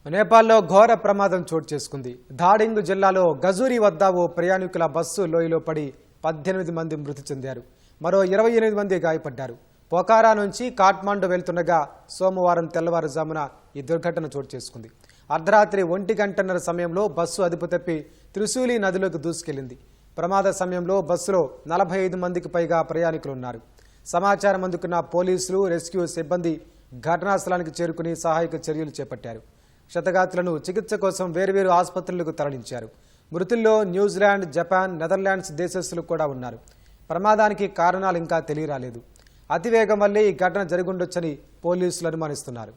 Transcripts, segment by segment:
నేపాల్లో ఘోర ప్రమాదం చోటు చేసుకుంది. ధాడింగ్ జిల్లాలో గజూరి వద్ద ఓ ప్రయాణికుల బస్సు లోయలో పడి 18 మంది మృతి చెందారు. మరో 28 మంది గాయపడ్డారు. పొఖారా నుంచి కాఠ్మండు వెళ్తుండగా సోమవారం తెల్లవారుజామున ఈ దుర్ఘటన చోటు చేసుకుంది. అర్ధరాత్రి 1:30 సమయంలో బస్సు అదుపు తప్పి త్రిశూలి నదిలోకి దూసుకెళ్లింది. ప్రమాద సమయంలో బస్సులో 45 మందికి పైగా ప్రయాణికులు ఉన్నారు. సమాచారం అందుకున్న పోలీసులు, రెస్క్యూ సిబ్బంది ఘటనా స్థలానికి చేరుకుని సహాయక చర్యలు చేపట్టారు. క్షతగాత్రులను చికిత్స కోసం వేర్వేరు ఆసుపత్రులకు తరలించారు. మృతుల్లో న్యూజిలాండ్, జపాన్, నెదర్లాండ్స్ దేశస్థులు కూడా ఉన్నారు. ప్రమాదానికి కారణాలు ఇంకా తెలియరాలేదు. అతివేగం వల్లే ఈ ఘటన జరుగుండొచ్చని పోలీసులు అనుమానిస్తున్నారు.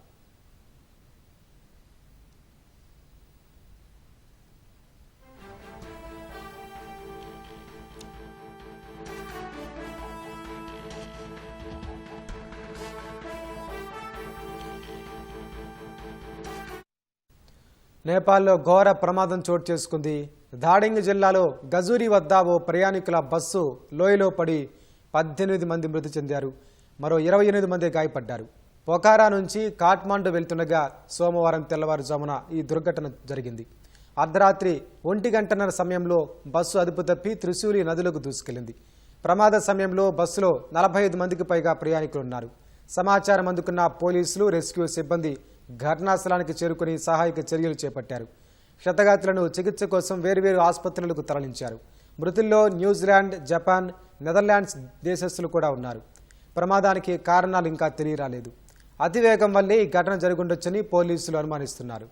నేపాల్లో ఘోర ప్రమాదం చోటు చేసుకుంది. ధాడింగ్ జిల్లాలో గజూరి వద్ద ఓ ప్రయాణికుల బస్సు లోయలో పడి 18 మంది మృతి చెందారు. మరో 28 మంది గాయపడ్డారు. పొఖారా నుంచి కాఠ్మండు వెళ్తుండగా సోమవారం తెల్లవారుజామున ఈ దుర్ఘటన జరిగింది. అర్ధరాత్రి 1:30 సమయంలో బస్సు అదుపు తప్పి త్రిశూలి నదిలోకి దూసుకెళ్లింది. ప్రమాద సమయంలో బస్సులో 45 మందికి పైగా ప్రయాణికులున్నారు. సమాచారం అందుకున్న పోలీసులు, రెస్క్యూ సిబ్బంది ఘటనా స్థలానికి చేరుకుని సహాయక చర్యలు చేపట్టారు. క్షతగాత్రులను చికిత్స కోసం వేర్వేరు ఆసుపత్రులకు తరలించారు. మృతుల్లో న్యూజిలాండ్, జపాన్, నెదర్లాండ్స్ దేశస్థులు కూడా ఉన్నారు. ప్రమాదానికి కారణాలు ఇంకా తెలియరాలేదు. అతివేగం వల్లే ఈ ఘటన జరుగుండొచ్చని పోలీసులు అనుమానిస్తున్నారు.